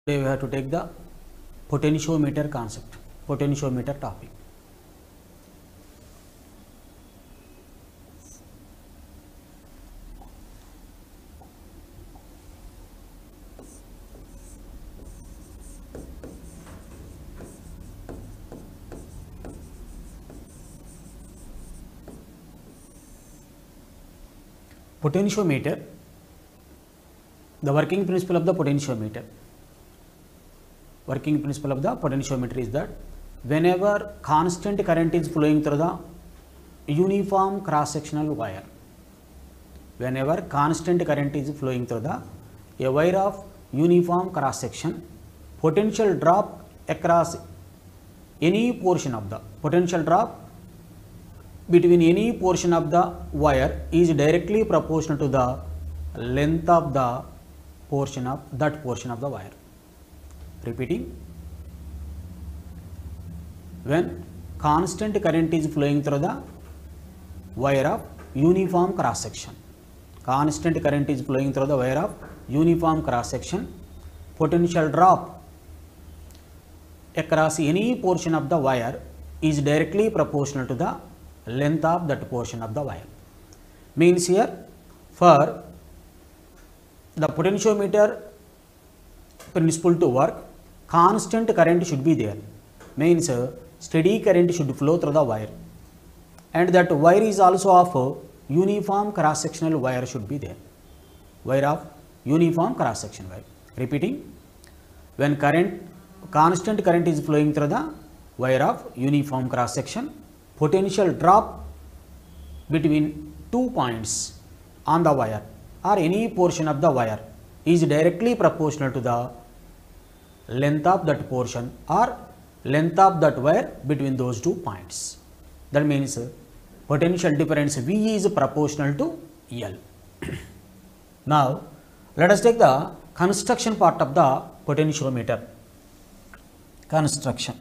Today we have to take the potentiometer concept, potentiometer topic. Potentiometer, the working principle of the potentiometer. Working principle of the potentiometer is that whenever constant current is flowing through the uniform cross sectional wire, whenever constant current is flowing through a wire of uniform cross section, potential drop across any portion of the potential drop between any portion of the wire is directly proportional to the length of the portion of the wire. Repeating, when constant current is flowing through the wire of uniform cross section, constant current is flowing through the wire of uniform cross section, potential drop across any portion of the wire is directly proportional to the length of that portion of the wire. Means here, for the potentiometer principle to work, constant current should be there. Means steady current should flow through the wire, and that wire is also of uniform cross sectional wire should be there. Wire of uniform cross section wire. Repeating, when constant current is flowing through the wire of uniform cross section, potential drop between 2 points on the wire or any portion of the wire is directly proportional to the length of that portion or length of that wire between those 2 points. That means potential difference V is proportional to L. Now, let us take the construction part of the potentiometer. Construction.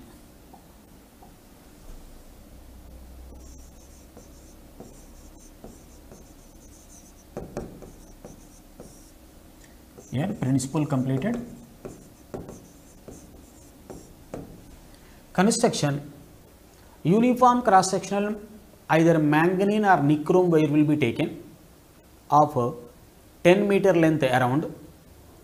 Here principle completed. Construction, uniform cross sectional either manganese or nichrome wire will be taken of 10 meter length around.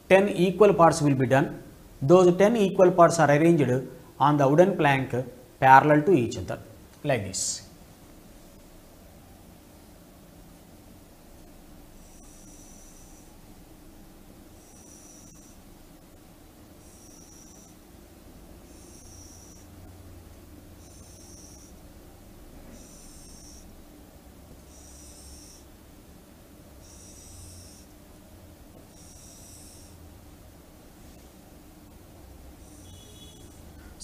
10 equal parts will be done. Those 10 equal parts are arranged on the wooden plank parallel to each other like this.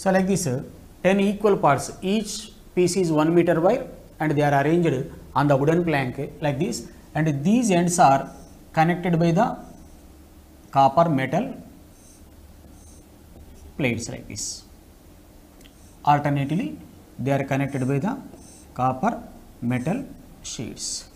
So, like this 10 equal parts, each piece is 1 meter wide and they are arranged on the wooden plank like this, and these ends are connected by the copper metal plates like this. Alternately, they are connected by the copper metal sheets.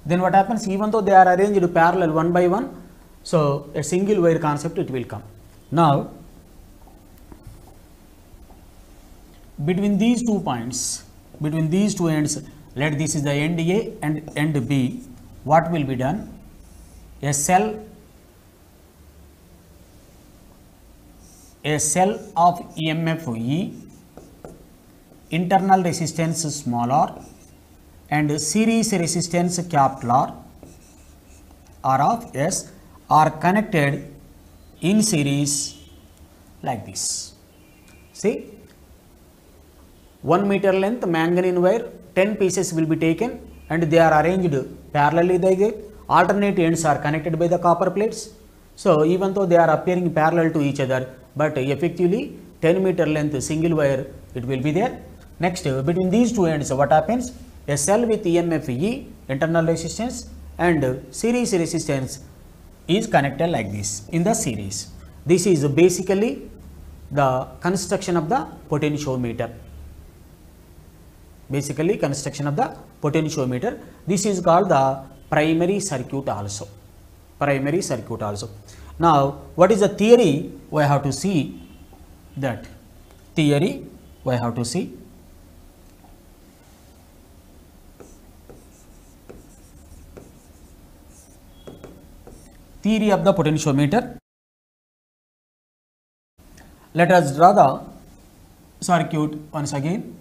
Then what happens, even though they are arranged parallel one by one, so a single wire concept it will come. Now, between these 2 points, between these 2 ends, let this is the end A and end B, what will be done? A cell of EMF E, internal resistance small r, and series resistance capital R of S are connected in series like this. See, 1 meter length manganese wire, 10 pieces will be taken and they are arranged parallelly. The alternate ends are connected by the copper plates. So, even though they are appearing parallel to each other, but effectively 10 meter length single wire it will be there. Next, between these 2 ends, what happens? A cell with EMF E, internal resistance, and series resistance is connected like this in the series. This is basically the construction of the potentiometer. basically construction of the potentiometer. This is called the primary circuit also. Primary circuit also. Now, what is the theory? We have to see that theory. We have to see theory of the potentiometer. Let us draw the circuit once again.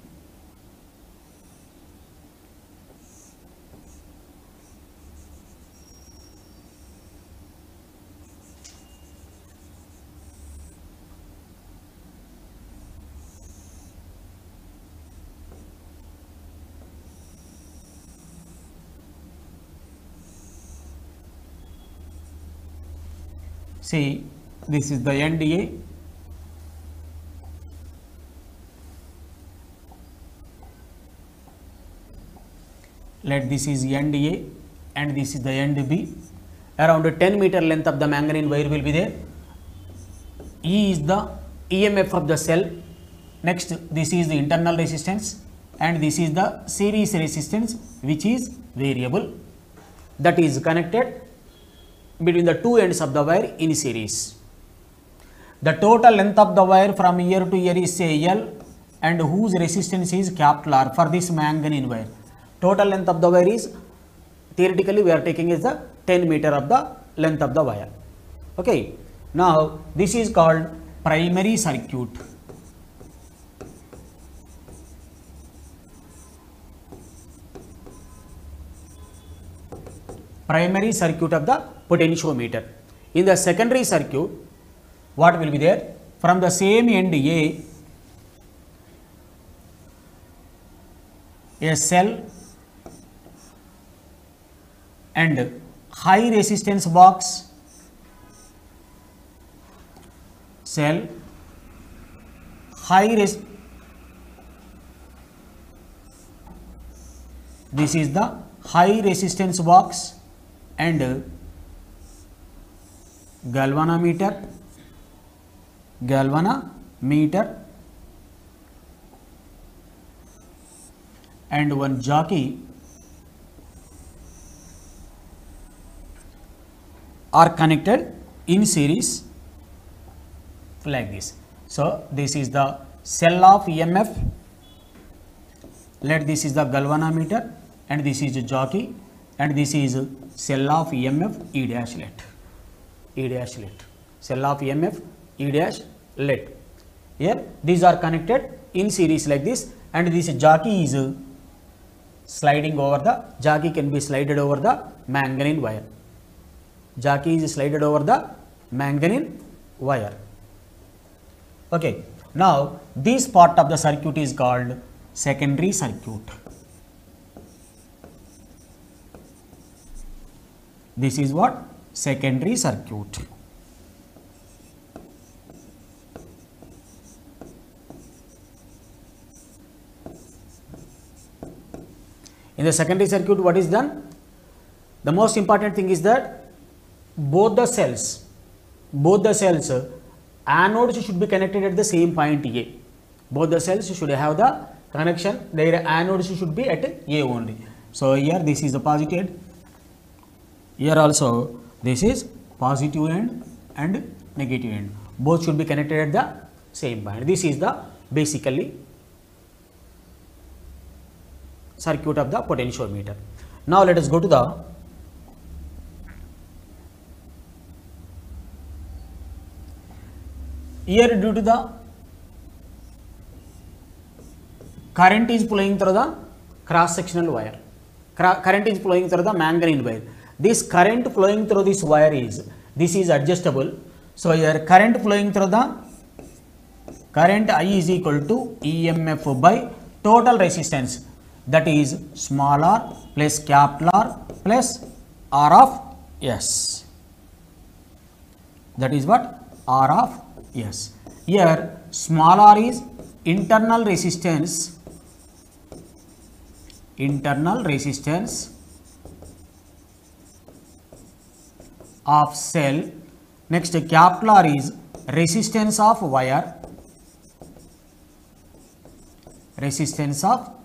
See, this is the end A, let this is end A and this is the end B. Around a 10 meter length of the manganese wire will be there. E is the EMF of the cell. Next, this is the internal resistance and this is the series resistance, which is variable, that is connected between the two ends of the wire in series. The total length of the wire from here to here is say L, and whose resistance is capital R for this manganese wire. Total length of the wire is, theoretically we are taking is the 10 meter of the length of the wire. Okay. Now, this is called primary circuit. Primary circuit of the potentiometer. In the secondary circuit, what will be there? From the same end a cell and high resistance box, cell, this is the high resistance box and galvanometer and one jockey are connected in series like this. So, this is the cell of EMF, let this is the galvanometer and this is the jockey and this is cell of EMF E dash let, cell of EMF E dash let. Here these are connected in series like this and this jockey is sliding over the, jockey can be slided over the manganese wire. Jockey is slided over the manganese wire. Okay. Now, this part of the circuit is called secondary circuit. This is what? Secondary circuit. In the secondary circuit, what is done? The most important thing is that both the cells, anodes should be connected at the same point A. Both the cells should have the connection, their anodes should be at A only. So, here this is the positive end, here also this is positive end and negative end. Both should be connected at the same point. This is the basically circuit of the potentiometer. Now, let us go to the here. Due to the current is flowing through the cross sectional wire, current is flowing through the manganese wire. This current flowing through this wire is, this is adjustable. So, here current flowing through the, current I is equal to EMF by total resistance, that is small r plus capital R plus R of S, that is what? R of S. Here small r is internal resistance of cell. Next, capital R is resistance of wire, resistance of